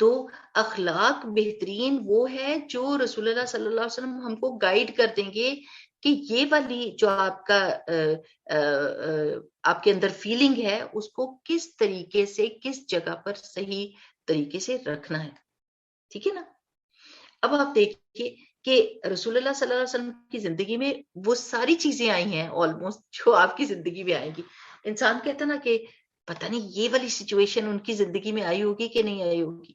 تو اخلاق بہترین وہ ہے جو رسول اللہ صلی اللہ علیہ وسلم ہم کو گائیڈ کر دیں گے کہ یہ والی جو آپ کا آپ کے اندر فیلنگ ہے اس کو کس طریقے سے کس جگہ پر صحیح طریقے سے رکھنا ہے. ٹھیک ہے نا. اب آپ دیکھیے کہ رسول اللہ صلی اللہ علیہ وسلم کی زندگی میں وہ ساری چیزیں آئی ہیں آلموسٹ جو آپ کی زندگی میں آئیں گی. انسان کہتا نا کہ پتہ نہیں یہ والی سچویشن ان کی زندگی میں آئی ہوگی کہ نہیں آئی ہوگی.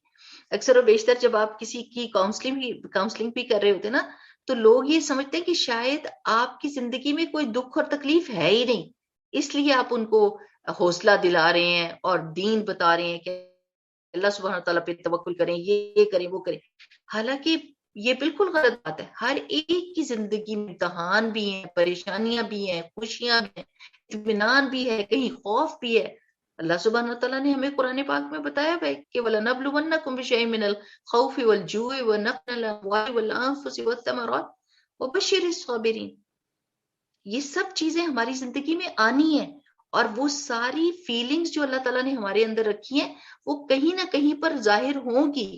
اکثر و بیشتر جب آپ کسی کی کاؤنسلنگ بھی کر رہے ہوتے نا تو لوگ یہ سمجھتے ہیں کہ شاید آپ کی زندگی میں کوئی دکھ اور تکلیف ہے ہی نہیں, اس لیے آپ ان کو حوصلہ دلا رہے ہیں اور دین بتا رہے ہیں کہ اللہ سبحانہ تعالیٰ پہ توکل کریں, یہ کریں وہ کریں. حالانکہ یہ بالکل غلط بات ہے. ہر ایک کی زندگی میں امتحان بھی ہیں, پریشانیاں بھی ہیں, خوشیاں بھی ہیں, اطمینان بھی ہے, کہیں خوف بھی ہے. اللہ سبحانہ تعالیٰ نے ہمیں قرآن پاک میں بتایا ہے کہ وَلَنَبْلُوَنَّكُمْ بِشَيْءٍ مِّنَ الْخَوْفِ وَالْجُوعِ وَنَقْصٍ مِّنَ الْأَمْوَالِ وَالْأَنفُسِ وَالثَّمَرَاتِ وَبَشِّرِ الصَّابِرِينَ. یہ سب چیزیں ہماری زندگی میں آنی ہیں, اور وہ ساری فیلنگز جو اللہ تعالیٰ نے ہمارے اندر رکھی ہیں وہ کہیں نہ کہیں پر ظاہر ہوں گی,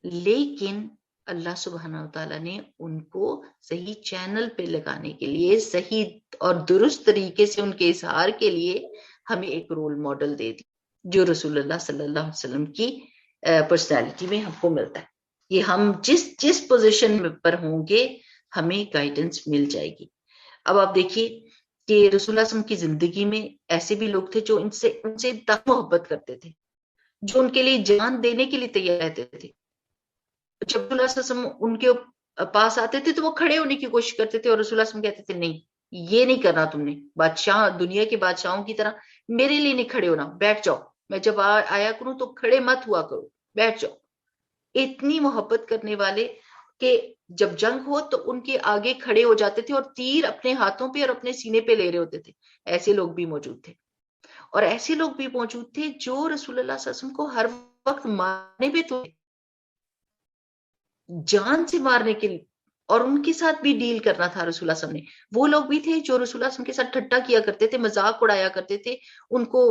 لیکن اللہ سبحانہ تعالیٰ نے ان کو صحیح چینل پہ لگانے کے لیے, صحیح اور درست طریقے سے ان کے اظہار کے لیے ہمیں ایک رول ماڈل دے دی جو رسول اللہ صلی اللہ علیہ وسلم کی پرسنالٹی میں ہم کو ملتا ہے. یہ ہم جس پوزیشن پر ہوں گے ہمیں گائیڈنس مل جائے گی. اب آپ دیکھیے کہ رسول اللہ صلی اللہ علیہ وسلم کی زندگی میں ایسے بھی لوگ تھے جو ان سے انتہا محبت کرتے تھے, جو ان کے لیے جان دینے کے لیے تیار رہتے تھے. جب رسول اللہ صلی اللہ علیہ وسلم ان کے پاس آتے تھے تو وہ کھڑے ہونے کی کوشش کرتے تھے, اور رسول اللہ صلی اللہ علیہ وسلم کہتے تھے نہیں یہ نہیں کرنا تم نے, بادشاہ دنیا کے بادشاہوں کی طرح میرے لیے نہیں کھڑے ہونا, بیٹھ جاؤ, میں جب آیا کروں تو کھڑے مت ہوا کرو, بیٹھ جاؤ. اتنی محبت کرنے والے کہ جب جنگ ہو تو ان کے آگے کھڑے ہو جاتے تھے اور تیر اپنے ہاتھوں پہ اور اپنے سینے پہ لے رہے ہوتے تھے. ایسے لوگ بھی موجود تھے, اور ایسے لوگ بھی موجود تھے جو رسول اللہ صلی اللہ علیہ وسلم کو ہر وقت مارنے پہ تو جان سے مارنے کے لیے, اور ان کے ساتھ بھی ڈیل کرنا تھا رسول اللہ صلی اللہ علیہ وسلم نے. وہ لوگ بھی تھے جو رسول اللہ صلی اللہ علیہ وسلم کے ساتھ ٹھٹا کیا کرتے تھے, مذاق اڑایا کرتے تھے, ان کو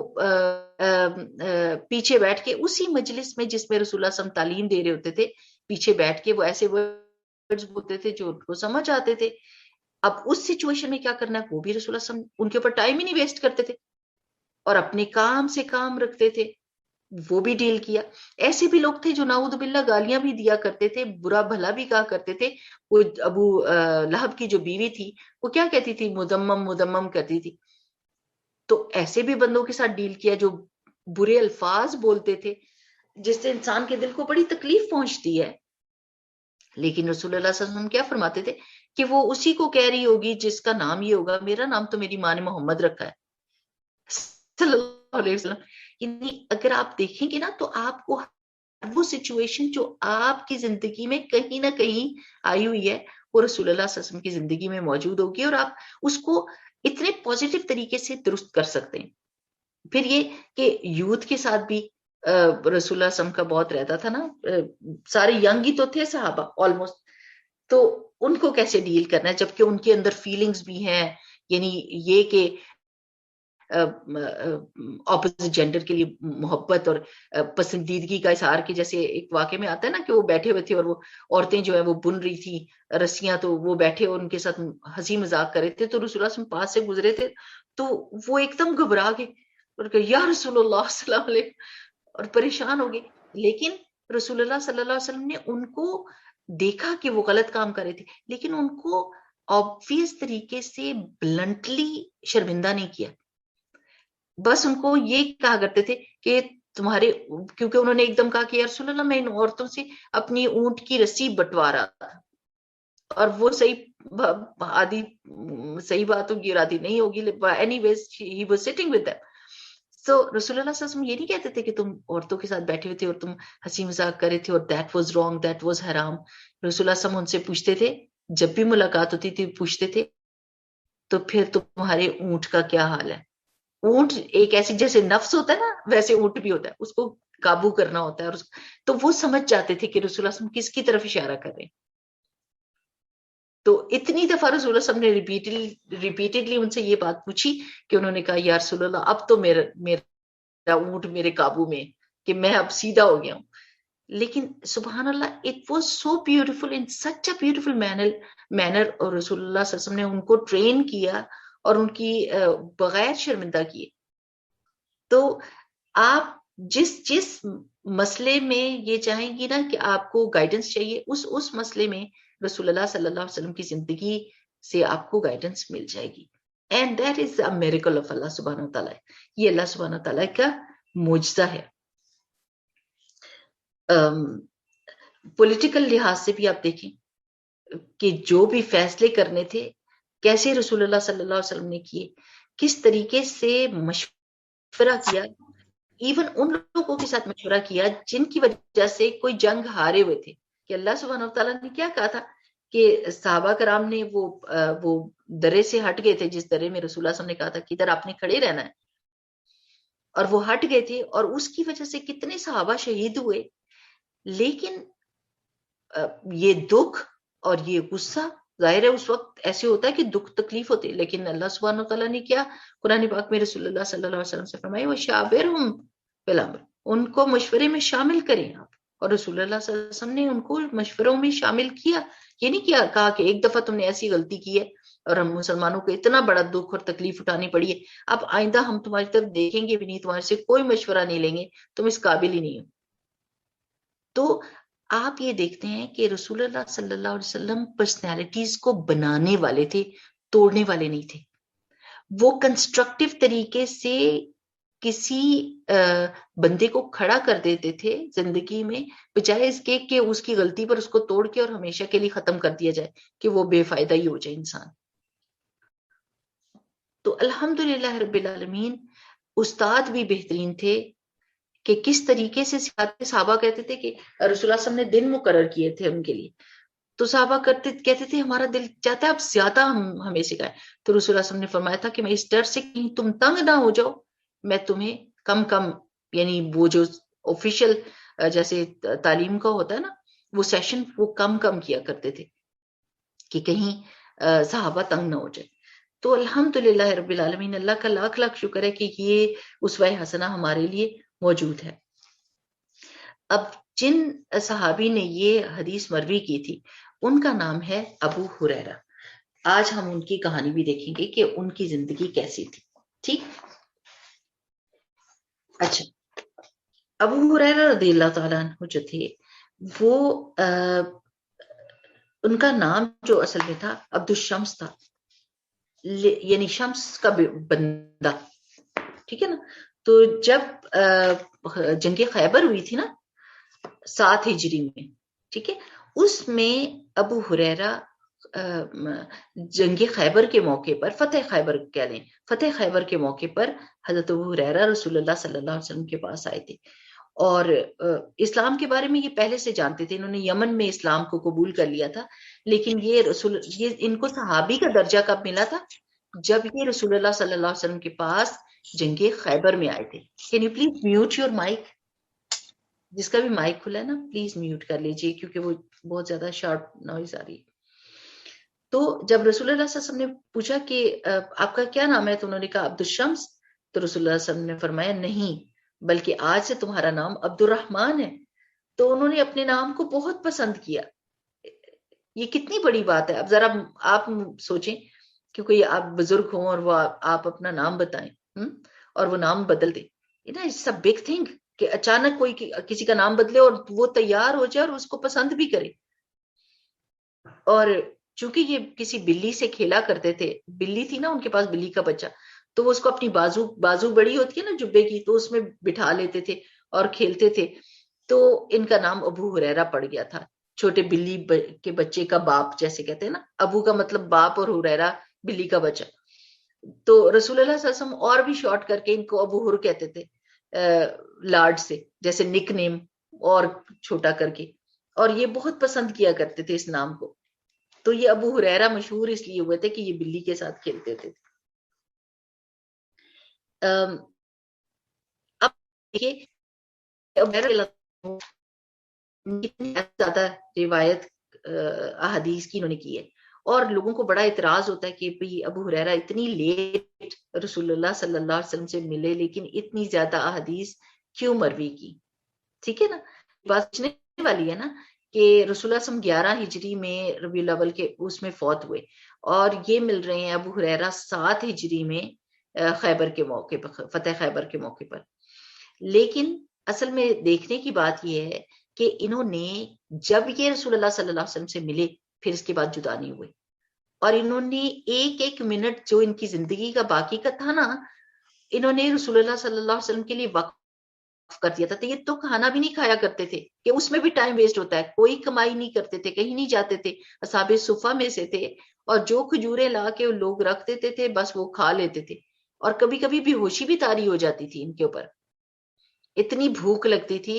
پیچھے بیٹھ کے اسی مجلس میں جس میں رسول اللہ صلی اللہ علیہ وسلم تعلیم دے رہے ہوتے تھے پیچھے بیٹھ کے وہ ایسے ورڈز بولتے تھے جو ان کو سمجھ آتے تھے. اب اس سچویشن میں کیا کرنا ہے وہ بھی رسول اللہ صلی اللہ علیہ وسلم ان کے اوپر ٹائم ہی نہیں ویسٹ کرتے تھے اور اپنے کام سے کام رکھتے تھے, وہ بھی ڈیل کیا. ایسے بھی لوگ تھے جو نعوذ باللہ گالیاں بھی دیا کرتے تھے, برا بھلا بھی کہا کرتے تھے. وہ ابو لہب کی جو بیوی تھی وہ کیا کہتی تھی, مدمم کرتی تھی. تو ایسے بھی بندوں کے ساتھ ڈیل کیا جو برے الفاظ بولتے تھے جس سے انسان کے دل کو بڑی تکلیف پہنچتی ہے. لیکن رسول اللہ صلی اللہ علیہ وسلم کیا فرماتے تھے کہ وہ اسی کو کہہ رہی ہوگی جس کا نام یہ ہوگا, میرا نام تو میری ماں نے محمد رکھا ہے صلی اللہ علیہ وسلم. یعنی اگر آپ دیکھیں گے نا تو آپ کو وہ سچویشن جو آپ کی زندگی میں کہیں نہ کہیں آئی ہوئی ہے وہ رسول اللہ صلی اللہ علیہ وسلم کی زندگی میں موجود ہوگی, اور آپ اس کو اتنے پازیٹیو طریقے سے درست کر سکتے ہیں. پھر یہ کہ یوتھ کے ساتھ بھی رسول اللہ صلی اللہ علیہ وسلم کا بہت رہتا تھا نا, سارے ینگ ہی تو تھے صحابہ آلموسٹ, تو ان کو کیسے ڈیل کرنا ہے جبکہ ان کے اندر فیلنگز بھی ہیں. یعنی یہ کہ اپوزٹ جینڈر کے لیے محبت اور پسندیدگی کا اظہار کی, جیسے ایک واقعے میں آتا ہے نا کہ وہ بیٹھے ہوئے تھے اور وہ عورتیں جو ہے وہ بن رہی تھی رسیاں, تو وہ بیٹھے اور ان کے ساتھ ہنسی مذاق کر رہے تھے, تو رسول اللہ صلی اللہ علیہ وسلم پاس سے گزرے تھے تو وہ ایک دم گھبرا گئے اور کہ یا رسول اللہ صلی اللہ علیہ اور پریشان ہو گئے. لیکن رسول اللہ صلی اللہ علیہ وسلم نے ان کو دیکھا کہ وہ غلط کام کر رہے تھے, لیکن ان کو آبویس طریقے سے بلنٹلی شرمندہ نہیں کیا. بس ان کو یہ کہا کرتے تھے کہ تمہارے, کیونکہ انہوں نے ایک دم کہا کہ یا رسول اللہ میں ان عورتوں سے اپنی اونٹ کی رسی بٹوا رہا تھا, اور وہ صحیح آدھی صحیح بات ہوگی اور آدھی نہیں ہوگی, anyways he was sitting with them. تو رسول اللہ صلی اللہ علیہ وسلم یہ نہیں کہتے تھے کہ تم عورتوں کے ساتھ بیٹھے ہوئے تھے اور تم ہنسی مذاق کر رہے تھے اور that was wrong, that was حرام. رسول اللہ صلی اللہ علیہ وسلم ان سے پوچھتے تھے, جب بھی ملاقات ہوتی تھی پوچھتے تھے تو پھر تمہارے اونٹ کا کیا حال ہے. اونٹ ایک ایسی, جیسے نفس ہوتا ہے نا ویسے اونٹ بھی ہوتا ہے, اس کو قابو کرنا ہوتا ہے, اور تو وہ سمجھ جاتے تھے کہ رسول اللہ صلی اللہ علیہ وسلم کس کی طرف اشارہ کر رہے ہیں. تو اتنی دفعہ رسول اللہ صلی اللہ علیہ وسلم نے ریپیٹڈلی ان سے یہ بات پوچھی کہ انہوں نے کہا یا رسول اللہ اب تو میرا اونٹ میرے قابو میں, کہ میں اب سیدھا ہو گیا ہوں. لیکن سبحان اللہ it was so beautiful in such a beautiful manner, اور رسول اللہ صلی اللہ علیہ وسلم نے ان کو ٹرین کیا اور ان کی بغیر شرمندہ کیے. تو آپ جس مسئلے میں یہ چاہیں گی نا کہ آپ کو گائیڈنس چاہیے، اس مسئلے میں رسول اللہ صلی اللہ علیہ وسلم کی زندگی سے آپ کو گائیڈنس مل جائے گی. And that is a miracle of اللہ سبحانہ و تعالیٰ. یہ اللہ سبحانہ و تعالیٰ کا معجزہ ہے. پولیٹیکل لحاظ سے بھی آپ دیکھیں کہ جو بھی فیصلے کرنے تھے کیسے رسول اللہ صلی اللہ علیہ وسلم نے کیے، کس طریقے سے مشورہ کیا، ایون ان لوگوں کے ساتھ مشورہ کیا جن کی وجہ سے کوئی جنگ ہارے ہوئے تھے. کہ اللہ سبحانہ و تعالیٰ نے کیا کہا تھا کہ صحابہ کرام نے وہ درے سے ہٹ گئے تھے، جس درے میں رسول اللہ صلی اللہ علیہ وسلم نے کہا تھا کہ ادھر آپ نے کھڑے رہنا ہے، اور وہ ہٹ گئے تھے، اور اس کی وجہ سے کتنے صحابہ شہید ہوئے. لیکن یہ دکھ اور یہ غصہ ظاہر ہے اس وقت ایسے ہوتا ہے کہ دکھ تکلیف ہوتے، لیکن اللہ سبحانہ وتعالیٰ نے کیا قرآن پاک میں رسول اللہ صلی اللہ علیہ وسلم سے فرمایا وَشَاوِرْهُمْ فِي الْأَمْرِ، ان کو مشورے میں شامل کریں آپ. اور رسول اللہ صلی اللہ علیہ وسلم نے ان کو مشوروں میں شامل کیا. یہ نہیں کہا کہ ایک دفعہ تم نے ایسی غلطی کی ہے اور ہم مسلمانوں کو اتنا بڑا دکھ اور تکلیف اٹھانی پڑی ہے، اب آئندہ ہم تمہاری طرف دیکھیں گے بھی نہیں، تمہارے سے کوئی مشورہ نہیں لیں گے، تم اس قابل ہی نہیں ہو. تو آپ یہ دیکھتے ہیں کہ رسول اللہ صلی اللہ علیہ وسلم پرسنالٹیز کو بنانے والے تھے، توڑنے والے نہیں تھے. وہ کنسٹرکٹیو طریقے سے کسی بندے کو کھڑا کر دیتے تھے زندگی میں، بجائے اس کے کہ اس کی غلطی پر اس کو توڑ کے اور ہمیشہ کے لیے ختم کر دیا جائے کہ وہ بے فائدہ ہی ہو جائے انسان. تو الحمدللہ رب العالمین استاد بھی بہترین تھے کہ کس طریقے سے سکھاتے. صحابہ کہتے تھے کہ رسول اللہ صلی اللہ علیہ وسلم نے دن مقرر کیے تھے ان کے لیے، تو صحابہ کہتے تھے ہمارا دل چاہتا ہے اب زیادہ ہمیں سکھائے. تو رسول اللہ صلی اللہ علیہ وسلم نے فرمایا تھا کہ میں اس ڈر سے کہیں تم تنگ نہ ہو جاؤ، میں تمہیں کم یعنی وہ جو آفیشیل جیسے تعلیم کا ہوتا ہے نا وہ سیشن، وہ کم کیا کرتے تھے کہ کہیں صحابہ تنگ نہ ہو جائے. تو الحمدللہ رب العالمین، اللہ کا لاکھ لاکھ شکر ہے کہ یہ اسوہ حسنہ ہمارے لیے موجود ہے. اب جن صحابی نے یہ حدیث مروی کی تھی ان کا نام ہے ابو ہریرہ. آج ہم ان کی کہانی بھی دیکھیں گے کہ ان کی زندگی کیسی تھی. ٹھیک، اچھا. ابو ہریرہ رضی اللہ تعالیٰ عنہ جو تھے وہ ان کا نام جو اصل میں تھا عبد الشمس تھا، یعنی شمس کا بندہ. ٹھیک ہے نا. تو جب جنگ خیبر ہوئی تھی نا 7 ہجری میں، ٹھیک ہے، اس میں ابو ہریرہ جنگ خیبر کے موقع پر، فتح خیبر کہہ لیں، فتح خیبر کے موقع پر حضرت ابو ہریرہ رسول اللہ صلی اللہ علیہ وسلم کے پاس آئے تھے. اور اسلام کے بارے میں یہ پہلے سے جانتے تھے، انہوں نے یمن میں اسلام کو قبول کر لیا تھا. لیکن یہ ان کو صحابی کا درجہ کب ملا تھا؟ جب یہ رسول اللہ صلی اللہ علیہ وسلم کے پاس جنگ خیبر میں آئے تھے. Can you please mute your mic? جس کا بھی مائک کھلا ہے نا پلیز میوٹ کر لیجئے، کیونکہ وہ بہت زیادہ شارپ نوائز آ رہی ہے. تو جب رسول اللہ صلی اللہ علیہ وسلم نے پوچھا کہ آپ کا کیا نام ہے، تو انہوں نے کہا عبد الشمس. تو رسول اللہ صلی اللہ علیہ وسلم نے فرمایا نہیں، بلکہ آج سے تمہارا نام عبد الرحمن ہے. تو انہوں نے اپنے نام کو بہت پسند کیا. یہ کتنی بڑی بات ہے. اب ذرا آپ سوچیں کہ کوئی آپ بزرگ ہوں اور وہ آپ اپنا نام بتائیں اور وہ نام بدل دیں، اٹس اے بگ تھنگ کہ اچانک کوئی کسی کا نام بدلے اور وہ تیار ہو جائے اور اس کو پسند بھی کرے. اور چونکہ یہ کسی بلی سے کھیلا کرتے تھے، بلی تھی نا ان کے پاس، بلی کا بچہ، تو وہ اس کو اپنی بازو بڑی ہوتی ہے نا جبے کی، تو اس میں بٹھا لیتے تھے اور کھیلتے تھے. تو ان کا نام ابو ہریرہ پڑ گیا تھا، چھوٹے بلی کے بچے کا باپ جیسے کہتے ہیں نا. ابو کا مطلب باپ اور ہریرہ بلی کا بچہ. تو رسول اللہ صلی اللہ علیہ وسلم اور بھی شارٹ کر کے ان کو ابو ہر کہتے تھے لاڈ سے، جیسے نک نیم اور چھوٹا کر کے، اور یہ بہت پسند کیا کرتے تھے اس نام کو. تو یہ ابو ہریرہ مشہور اس لیے ہوئے تھے کہ یہ بلی کے ساتھ کھیلتے تھے. اب دیکھیے زیادہ روایت احادیث کی انہوں نے کی ہے، اور لوگوں کو بڑا اعتراض ہوتا ہے کہ بھئی ابو ہریرہ اتنی لیٹ رسول اللہ صلی اللہ علیہ وسلم سے ملے لیکن اتنی زیادہ احادیث کیوں مروی کی. ٹھیک ہے نا. بات سوچنے والی ہے نا کہ رسول اللہ صلی اللہ علیہ وسلم 11 ہجری میں ربیع الاول کے اس میں فوت ہوئے، اور یہ مل رہے ہیں ابو ہریرہ 7 ہجری میں خیبر کے موقع پر، فتح خیبر کے موقع پر. لیکن اصل میں دیکھنے کی بات یہ ہے کہ انہوں نے جب یہ رسول اللہ صلی اللہ علیہ وسلم سے ملے پھر اس کے بعد جدا نہیں ہوئے، اور انہوں نے ایک ایک منٹ جو ان کی زندگی کا باقی کا تھا نا، انہوں نے رسول اللہ صلی اللہ علیہ وسلم کے لیے وقف کر دیا تھا. تو یہ تو کھانا بھی نہیں کھایا کرتے تھے کہ اس میں بھی ٹائم ویسٹ ہوتا ہے، کوئی کمائی نہیں کرتے تھے، کہیں نہیں جاتے تھے، اصحاب صفہ میں سے تھے، اور جو کھجوریں لا کے لوگ رکھ دیتے تھے بس وہ کھا لیتے تھے، اور کبھی کبھی بے ہوشی بھی طاری ہو جاتی تھی ان کے اوپر، اتنی بھوک لگتی تھی.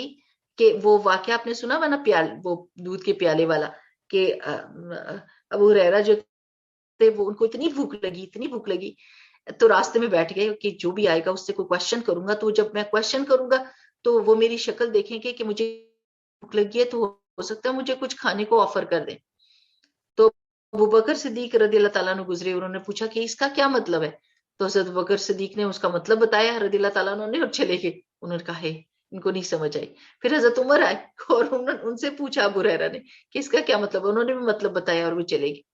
کہ وہ واقعہ آپ نے سنا وا نا وہ دودھ کے پیالے والا، کہ ابو ہریرہ جو تھے وہ ان کو اتنی بھوک لگی تو راستے میں بیٹھ گئے کہ جو بھی آئے گا اس سے کوئی کوشچن کروں گا، تو جب میں کوشچن کروں گا تو وہ میری شکل دیکھیں گے کہ مجھے بھوک لگی ہے، تو ہو سکتا ہے مجھے کچھ کھانے کو آفر کر دیں. تو ابو بکر صدیق رضی اللہ تعالیٰ عنہ گزرے، انہوں نے پوچھا کہ اس کا کیا مطلب ہے؟ تو حضرت ابو بکر صدیق نے اس کا مطلب بتایا رضی اللہ تعالیٰ عنہ نے، اور چلے گئے. انہوں نے کہا ہے ان کو نہیں سمجھ آئی. پھر حضرت عمر آئے اور ان سے پوچھا ابو ہریرہ نے کہ اس کا کیا مطلب، انہوں نے بھی مطلب بتایا اور وہ چلے گئے.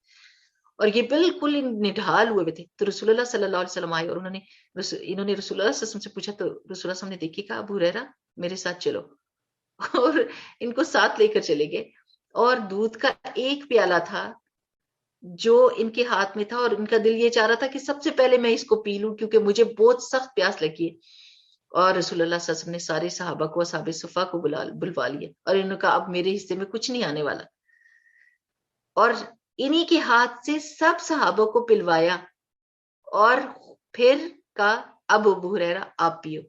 اور یہ بالکل نڈھال ہوئے تھے. تو رسول اللہ صلی اللہ علیہ وسلم آئے اور انہوں نے رسول اللہ صلی اللہ علیہ وسلم سے پوچھا، تو رسول اللہ صلی اللہ علیہ وسلم نے دیکھی، کہا ابو ہریرہ میرے ساتھ چلو، اور ان کو ساتھ لے کر چلے گئے. اور دودھ کا ایک پیالہ تھا جو ان کے ہاتھ میں تھا، اور ان کا دل یہ چاہ رہا تھا کہ سب سے پہلے میں اس کو پی لوں کیونکہ مجھے بہت سخت پیاس لگی ہے. اور رسول اللہ صلی اللہ علیہ وسلم نے سارے صحابہ کو، اصحاب صفہ کو بلوا لیا، اور انہوں نے کہا اب میرے حصے میں کچھ نہیں آنے والا. اور انہی کے ہاتھ سے سب صحابہ کو پلوایا، اور پھر کہا اب ابو ہریرہ آپ پیو.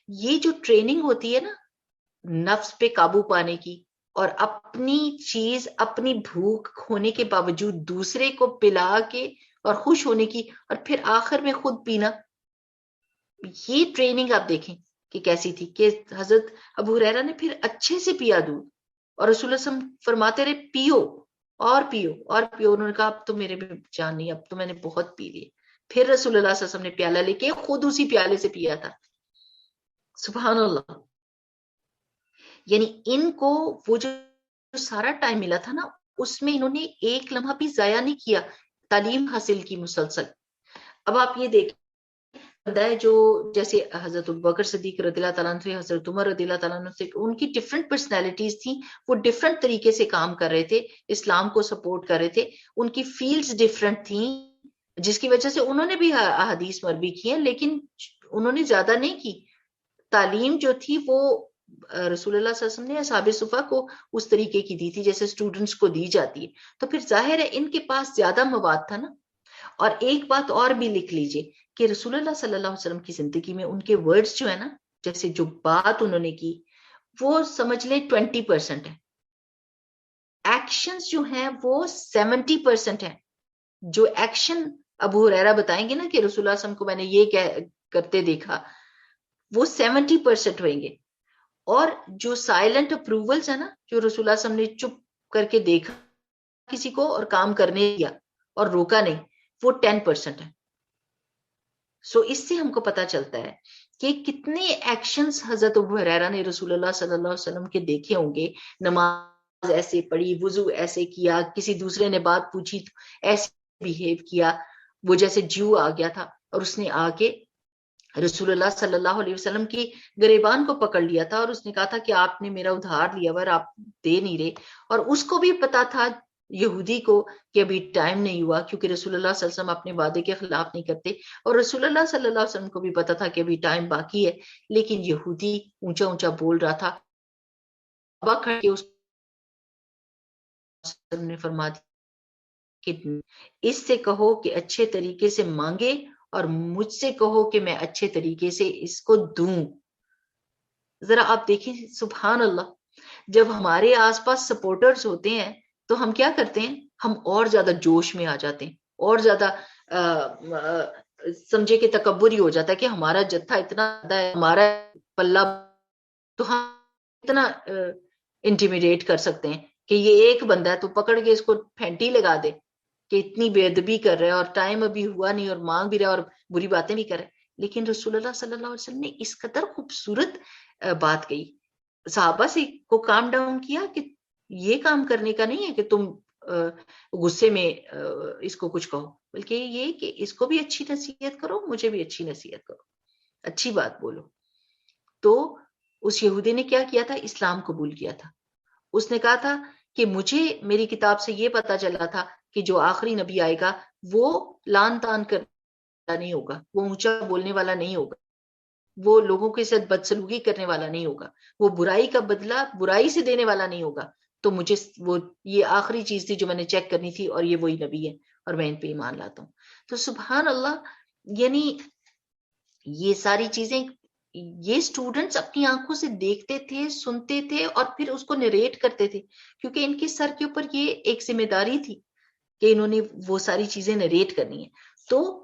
یہ جو ٹریننگ ہوتی ہے نا نفس پہ قابو پانے کی، اور اپنی چیز اپنی بھوک ہونے کے باوجود دوسرے کو پلا کے اور خوش ہونے کی، اور پھر آخر میں خود پینا، یہ ٹریننگ آپ دیکھیں کہ کیسی تھی. کہ حضرت ابو ہریرہ نے پھر اچھے سے پیا دودھ، اور رسول اللہ صلی اللہ علیہ وسلم فرماتے رہے پیو اور پیو اور پیو. انہوں نے کہا اب تو میرے بھی جان نہیں، اب تو میں نے بہت پی لیے. پھر رسول اللہ صلی اللہ علیہ وسلم نے پیالہ لے کے خود اسی پیالے سے پیا تھا. سبحان اللہ. یعنی ان کو وہ جو سارا ٹائم ملا تھا نا اس میں انہوں نے ایک لمحہ بھی ضائع نہیں کیا، تعلیم حاصل کی مسلسل. اب آپ یہ دیکھیں جو جیسے حضرت ابوبکر صدیق رضی اللہ تعالیٰ عنہ سے، حضرت عمر رضی اللہ تعالیٰ عنہ سے، ان کی ڈفرنٹ پرسنالٹیز تھیں، وہ ڈفرنٹ طریقے سے کام کر رہے تھے، اسلام کو سپورٹ کر رہے تھے، ان کی فیلڈز ڈفرنٹ تھیں، جس کی وجہ سے انہوں نے بھی احادیث مروی کی ہیں، لیکن انہوں نے زیادہ نہیں کی. تعلیم جو تھی وہ رسول اللہ صلی اللہ علیہ وسلم نے اصحاب صفہ کو اس طریقے کی دی تھی جیسے اسٹوڈنٹس کو دی جاتی ہے. تو پھر ظاہر ہے ان کے پاس زیادہ مواد تھا نا. اور ایک بات اور بھی لکھ لیجئے کہ رسول اللہ صلی اللہ علیہ وسلم کی زندگی میں ان کے ورڈز جو ہے نا، جیسے جو بات انہوں نے کی وہ سمجھ لیں 20% ہے، ایکشنز جو ہیں وہ 70% ہیں. جو ایکشن ابو ہریرہ بتائیں گے نا کہ رسول اللہ صلی اللہ علیہ وسلم کو میں نے یہ کرتے دیکھا، وہ 70% ہوئیں گے. اور جو سائلنٹ اپروولز ہے نا، جو رسول اللہ صلی اللہ علیہ وسلم نے چپ کر کے دیکھا کسی کو اور کام کرنے دیا اور روکا نہیں، وہ 10% ہے. سو اس سے ہم کو پتا چلتا ہے کہ کتنے ایکشنز حضرت ابو ہریرہ نے رسول اللہ صلی اللہ علیہ وسلم کے دیکھے ہوں گے. نماز ایسے پڑھی، وضو ایسے کیا، کسی دوسرے نے بات پوچھی تو ایسے بیہیو کیا. وہ جیسے جو آ گیا تھا اور اس نے آ کے رسول اللہ صلی اللہ علیہ وسلم کی گریبان کو پکڑ لیا تھا اور اس نے کہا تھا کہ آپ نے میرا ادھار لیا اور آپ دے نہیں رہے. اور اس کو بھی پتا تھا یہودی کو کہ ابھی ٹائم نہیں ہوا، کیونکہ رسول اللہ صلی اللہ علیہ وسلم اپنے وعدے کے خلاف نہیں کرتے، اور رسول اللہ صلی اللہ علیہ وسلم کو بھی پتا تھا کہ ابھی ٹائم باقی ہے. لیکن یہودی اونچا اونچا بول رہا تھا. نے فرما دیا کہ اس سے کہو کہ اچھے طریقے سے مانگے اور مجھ سے کہو کہ میں اچھے طریقے سے اس کو دوں. ذرا آپ دیکھیں سبحان اللہ، جب ہمارے آس پاس سپورٹرز ہوتے ہیں تو ہم کیا کرتے ہیں، ہم اور زیادہ جوش میں آ جاتے ہیں، اور زیادہ سمجھے کہ تکبر ہی ہو جاتا ہے کہ ہمارا جتھا اتنا زیادہ ہے، ہمارا پلہ، تو ہم اتنا انٹیمیڈیٹ کر سکتے ہیں کہ یہ ایک بندہ ہے تو پکڑ کے اس کو پھینٹی لگا دے کہ اتنی بے ادبی کر رہے ہیں اور ٹائم ابھی ہوا نہیں اور مانگ بھی رہے اور بری باتیں بھی کر رہے. لیکن رسول اللہ صلی اللہ علیہ وسلم نے اس قدر خوبصورت بات کہی. صحابہ سے کو کام ڈاؤن کیا کہ یہ کام کرنے کا نہیں ہے کہ تم غصے میں اس کو کچھ کہو، بلکہ یہ کہ اس کو بھی اچھی نصیحت کرو، مجھے بھی اچھی نصیحت کرو، اچھی بات بولو. تو اس یہودی نے کیا کیا تھا؟ اسلام قبول کیا تھا. اس نے کہا تھا کہ مجھے میری کتاب سے یہ پتا چلا تھا کہ جو آخری نبی آئے گا وہ لان تان کرنے والا نہیں ہوگا، وہ اونچا بولنے والا نہیں ہوگا، وہ لوگوں کے ساتھ بدسلوکی کرنے والا نہیں ہوگا، وہ برائی کا بدلہ برائی سے دینے والا نہیں ہوگا. تو مجھے وہ یہ آخری چیز تھی جو میں نے چیک کرنی تھی، اور یہ وہی نبی ہے اور میں ان پہ ایمان لاتا ہوں. تو سبحان اللہ، یعنی یہ ساری چیزیں یہ اسٹوڈنٹس اپنی آنکھوں سے دیکھتے تھے، سنتے تھے، اور پھر اس کو نریٹ کرتے تھے، کیونکہ ان کے سر کے اوپر یہ ایک ذمہ داری تھی کہ انہوں نے وہ ساری چیزیں نریٹ کرنی ہے. تو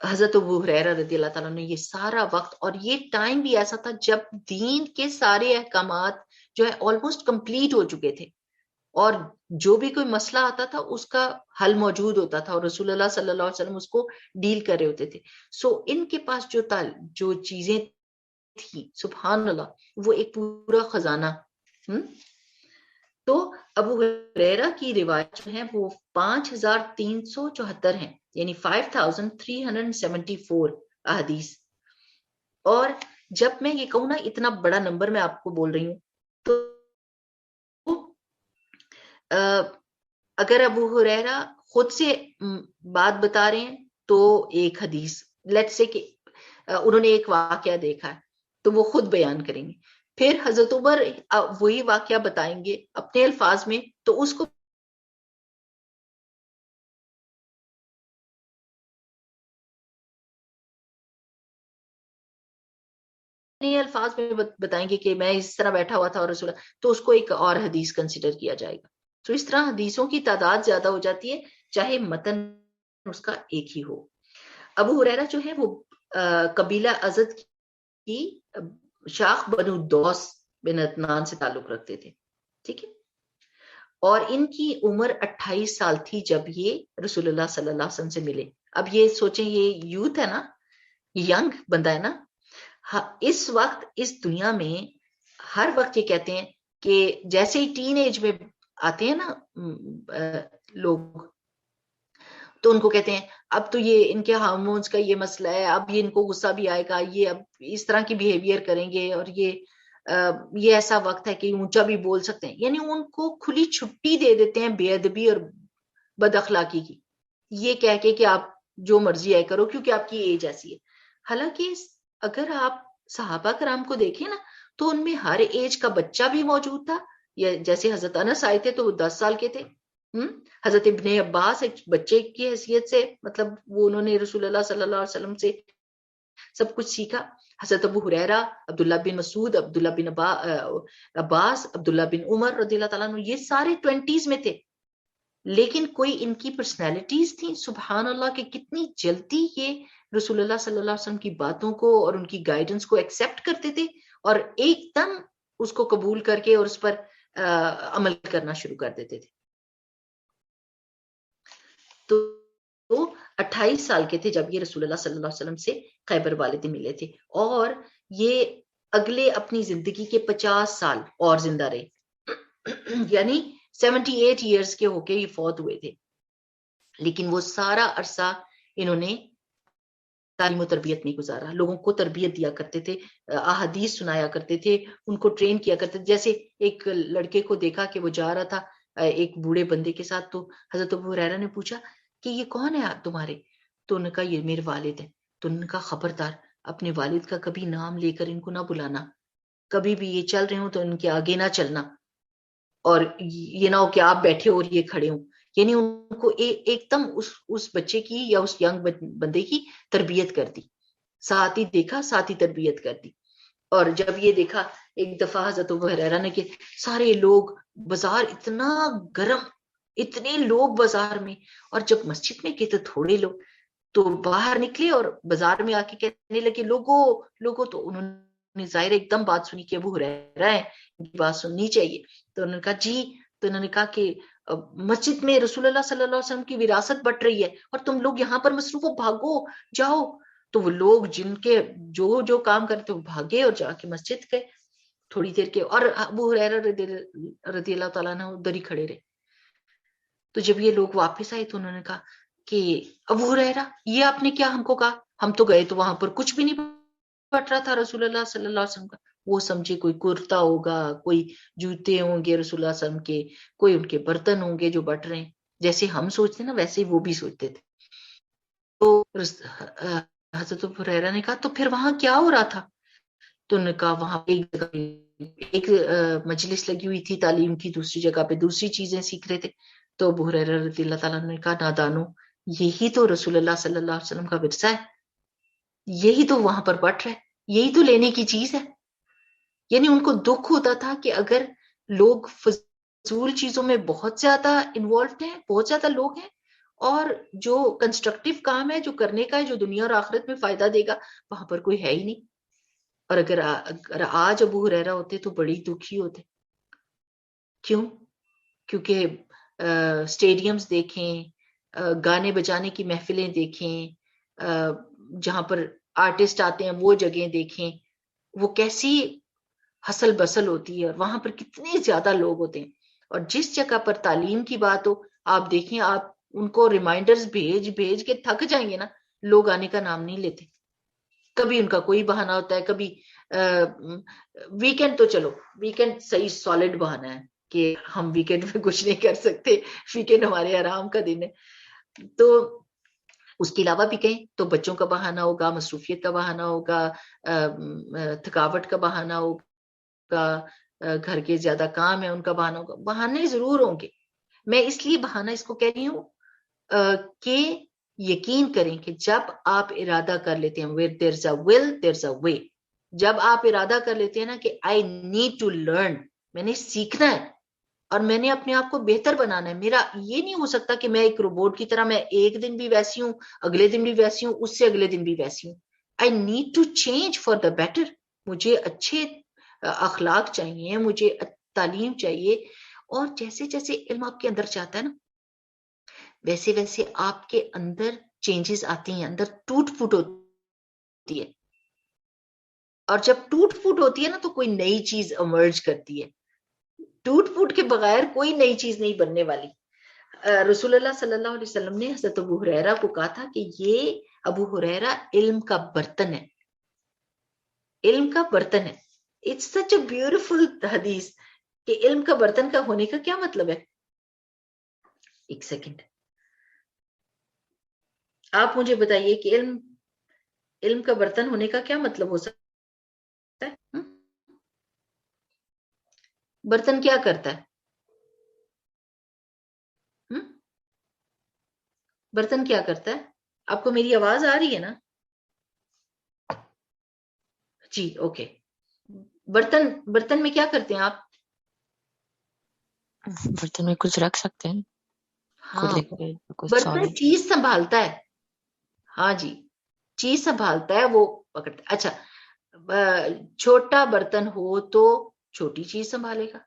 حضرت ابو ہریرہ رضی اللہ تعالیٰ نے یہ سارا وقت، اور یہ ٹائم بھی ایسا تھا جب دین کے سارے احکامات جو ہے آلموسٹ کمپلیٹ ہو چکے تھے، اور جو بھی کوئی مسئلہ آتا تھا اس کا حل موجود ہوتا تھا، اور رسول اللہ صلی اللہ علیہ وسلم اس کو ڈیل کر رہے ہوتے تھے. سو ان کے پاس جو چیزیں تھیں، سبحان اللہ، وہ ایک پورا خزانہ. تو ابو ہریرہ کی روایت جو ہے وہ 5374 ہیں، یعنی 5374 احادیث. اور جب میں یہ کہوں نا اتنا بڑا نمبر میں آپ کو بول رہی ہوں، تو اگر ابو ہریرہ خود سے بات بتا رہے ہیں تو ایک حدیث، لیٹ سے کہ انہوں نے ایک واقعہ دیکھا ہے تو وہ خود بیان کریں گے. پھر حضرت عمر وہی واقعہ بتائیں گے اپنے الفاظ میں، تو اس کو الفاظ میں بتائیں گے کہ میں اس طرح بیٹھا ہوا تھا اور رسول، تو اس کو ایک اور حدیث کنسیڈر کیا جائے گا. تو اس طرح حدیثوں کی تعداد زیادہ ہو جاتی ہے چاہے متن اس کا ایک ہی ہو. ابو ہریرہ جو ہے وہ قبیلہ ازد کی شاخ بنو دوس بن عدنان سے تعلق رکھتے تھے، ٹھیک ہے. اور ان کی عمر 28 سال تھی جب یہ رسول اللہ صلی اللہ علیہ وسلم سے ملے. اب یہ سوچیں، یہ یوتھ ہے نا، ینگ بندہ ہے نا. اس وقت اس دنیا میں ہر وقت یہ کہتے ہیں کہ جیسے ہی ٹین ایج میں آتے ہیں نا لوگ، تو ان کو کہتے ہیں اب تو یہ ان کے ہارمونز کا یہ مسئلہ ہے، اب یہ ان کو غصہ بھی آئے گا، یہ اب اس طرح کی بیہیویئر کریں گے، اور یہ ایسا وقت ہے کہ اونچا بھی بول سکتے ہیں. یعنی ان کو کھلی چھٹی دے دیتے ہیں بے ادبی اور بد اخلاقی کی، یہ کہہ کے کہ آپ جو مرضی آئے کرو کیونکہ آپ کی ایج ایسی ہے. حالانکہ اگر آپ صحابہ کرام کو دیکھیں نا تو ان میں ہر ایج کا بچہ بھی موجود تھا. جیسے حضرت انس آئے تھے تو وہ 10 سال کے تھے. حضرت ابن عباس ایک بچے کی حیثیت سے، مطلب وہ انہوں نے رسول اللہ صلی اللہ علیہ وسلم سے سب کچھ سیکھا. حضرت ابو ہریرہ، عبداللہ بن مسعود، عبداللہ بن عباس، عبداللہ بن عمر رضی اللہ تعالیٰ عنہ، یہ سارے 20s میں تھے. لیکن کوئی ان کی پرسنالٹیز تھیں سبحان اللہ کہ کتنی جلدی یہ رسول اللہ صلی اللہ علیہ وسلم کی باتوں کو اور ان کی گائیڈنس کو ایکسپٹ کرتے تھے، اور ایک دم اس کو قبول کر کے اور اس پر عمل کرنا شروع کر دیتے تھے. تو 28 سال کے تھے جب یہ رسول اللہ صلی اللہ علیہ وسلم سے خیبر والے دن ملے تھے، اور یہ اگلے اپنی زندگی کے 50 سال اور زندہ رہے، یعنی 78 ایئرز کے ہو کے یہ فوت ہوئے تھے. لیکن وہ سارا عرصہ انہوں نے تعلیم و تربیت نہیں گزارا، لوگوں کو تربیت دیا کرتے تھے، احادیث سنایا کرتے تھے، ان کو ٹرین کیا کرتے تھے. جیسے ایک لڑکے کو دیکھا کہ وہ جا رہا تھا ایک بوڑھے بندے کے ساتھ، تو حضرت ابو ہریرہ نے پوچھا کہ یہ کون ہے تمہارے؟ تو انہوں نے کہا یہ میرے والد ہیں. تو انہوں نے کہا خبردار اپنے والد کا کبھی نام لے کر ان کو نہ بلانا، کبھی بھی یہ چل رہے ہوں تو ان کے آگے نہ چلنا، اور یہ نہ ہو کہ آپ بیٹھے اور یہ کھڑے ہوں. یعنی ان کو ایک دم اس بچے کی یا اس ینگ بندے کی تربیت کر دی، ساتھ ہی دیکھا ساتھ ہی تربیت کر دی. اور جب یہ دیکھا ایک دفعہ حضرت ابو ہریرہ نے کہ سارے لوگ، بازار اتنا گرم، اتنے لوگ بازار میں، اور جب مسجد میں گئے تو تھوڑے لوگ، تو باہر نکلے اور بازار میں آ کے کہنے لگے لوگوں تو انہوں نے ظاہر ایک دم بات سنی کہ ابو ہریرہ ہے، ان کی بات سننی چاہیے. تو انہوں نے کہا جی. تو انہوں نے کہا کہ مسجد میں رسول اللہ صلی اللہ علیہ وسلم کی وراثت بٹ رہی ہے اور تم لوگ یہاں پر مصروف ہو، بھاگو جاؤ. تو وہ لوگ جن کے جو جو کام کرتے وہ بھاگے اور جا کے مسجد گئے تھوڑی دیر کے, اور ابو ہریرہ رضی اللہ تعالیٰ عنہ ادھر ہی کھڑے رہے. تو جب یہ لوگ واپس آئے تو انہوں نے کہا کہ ابو ہریرہ یہ آپ نے کیا ہم کو کہا, ہم تو گئے تو وہاں پر کچھ بھی نہیں بٹ رہا تھا رسول اللہ صلی اللہ علیہ وسلم کا. وہ سمجھے کوئی کرتا ہوگا, کوئی جوتے ہوں گے رسول اللہ صلی اللہ علیہ وسلم کے, کوئی ان کے برتن ہوں گے جو بٹ رہے ہیں. جیسے ہم سوچتے ہیں نا ویسے ہی وہ بھی سوچتے تھے. تو حضرت ابو ہریرہ نے کہا تو پھر وہاں کیا ہو رہا تھا؟ تو انہوں نے کہا وہاں ایک مجلس لگی ہوئی تھی تعلیم کی, دوسری جگہ پہ دوسری چیزیں سیکھ رہے تھے. تو ابو ہریرہ رضی اللہ تعالیٰ نے کہا نادانو, یہی تو رسول اللہ صلی اللہ علیہ وسلم کا ورثہ ہے, یہی تو وہاں پر بٹ رہا ہے, یہی تو لینے کی چیز ہے. یعنی ان کو دکھ ہوتا تھا کہ اگر لوگ فضول چیزوں میں بہت زیادہ انوالوڈ ہیں, بہت زیادہ لوگ ہیں, اور جو کنسٹرکٹیو کام ہے جو کرنے کا ہے جو دنیا اور آخرت میں فائدہ دے گا وہاں پر کوئی ہے ہی نہیں. اور اگر آج ابو ہریرہ ہوتے تو بڑی دکھی ہوتے. کیوں؟ کیونکہ اسٹیڈیمز دیکھیں, گانے بجانے کی محفلیں دیکھیں, جہاں پر آرٹسٹ آتے ہیں وہ جگہیں دیکھیں, وہ کیسی ہسل بسل ہوتی ہے, اور وہاں پر کتنے زیادہ لوگ ہوتے ہیں. اور جس جگہ پر تعلیم کی بات ہو آپ دیکھیں, آپ ان کو ریمائنڈرز بھیج بھیج کے تھک جائیں گے نا, لوگ آنے کا نام نہیں لیتے. کبھی ان کا کوئی بہانہ ہوتا ہے, کبھی ویکینڈ, تو چلو ویکینڈ صحیح سالڈ بہانہ ہے کہ ہم ویکینڈ میں کچھ نہیں کر سکتے, ویکینڈ ہمارے آرام کا دن ہے. تو اس کے علاوہ بھی کہیں تو بچوں کا بہانہ ہوگا, مصروفیت کا بہانہ ہوگا, تھکاوٹ کا بہانہ ہوگا, گھر کے زیادہ کام ہے ان کا بہانہ ہوگا. بہانے ضرور ہوں گے. میں اس لیے بہانہ اس کو کہہ رہی ہوں کہ یقین کریں کہ جب آپ ارادہ کر لیتے ہیں where there's a will there's a way, جب آپ ارادہ کر لیتے ہیں نا کہ I need to learn, میں نے سیکھنا ہے اور میں نے اپنے آپ کو بہتر بنانا ہے. میرا یہ نہیں ہو سکتا کہ میں ایک روبوٹ کی طرح میں ایک دن بھی ویسی ہوں, اگلے دن بھی ویسی ہوں, اس سے اگلے دن بھی ویسی ہوں. I need to change for the better. مجھے اچھے اخلاق چاہیے, مجھے تعلیم چاہیے. اور جیسے جیسے علم آپ کے اندر جاتا ہے نا ویسے ویسے آپ کے اندر چینجز آتی ہیں, اندر ٹوٹ پھوٹ ہوتی ہے. اور جب ٹوٹ پھوٹ ہوتی ہے نا تو کوئی نئی چیز ایمرج کرتی ہے. ٹوٹ پھوٹ کے بغیر کوئی نئی چیز نہیں بننے والی. رسول اللہ صلی اللہ علیہ وسلم نے حضرت ابو ہریرہ کو کہا تھا کہ یہ ابو ہریرہ علم کا برتن ہے, علم کا برتن ہے. اٹس سچ اے بیوٹیفل حدیث کہ علم کا برتن کا ہونے کا کیا مطلب ہے. ایک سیکنڈ آپ مجھے بتائیے کہ علم کا برتن ہونے کا کیا مطلب ہو سکتا ہے. برتن کیا کرتا ہے؟ برتن کیا کرتا ہے؟ آپ کو میری آواز آ رہی ہے نا؟ جی اوکے. برتن میں کیا کرتے ہیں آپ؟ برتن میں کچھ رکھ سکتے ہیں. ہاں, برتن چیز سنبھالتا ہے. ہاں جی, چیز سنبھالتا ہے, وہ پکڑتا ہے. اچھا, چھوٹا برتن ہو تو چھوٹی چیز سنبھالے گا,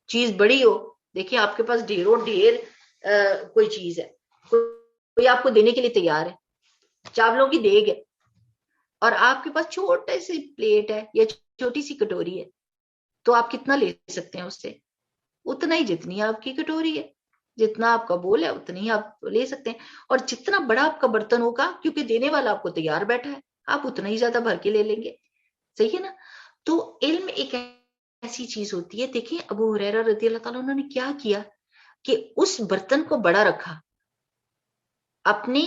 چیز بڑی ہو, دیکھیں آپ کے پاس ڈھیروں ڈھیر کوئی چیز ہے, کوئی آپ کو دینے کے لیے تیار ہے, چاولوں کی دیگ ہے, اور آپ کے پاس چھوٹی سی پلیٹ ہے یا چھوٹی سی کٹوری ہے, تو آپ کتنا لے سکتے ہیں اس سے؟ اتنا ہی جتنی آپ کی کٹوری ہے, جتنا آپ کا بول ہے اتنا ہی آپ لے سکتے ہیں. اور جتنا بڑا آپ کا برتن ہوگا کیونکہ دینے والا آپ کو تیار بیٹھا ہے, آپ اتنا ہی زیادہ بھر کے لے لیں گے. صحیح ہے نا؟ تو علم ایک ایسی چیز ہوتی ہے. دیکھیں ابو ہریرہ رضی اللہ تعالیٰ عنہ نے کیا کیا کہ اس برتن کو بڑا رکھا, اپنے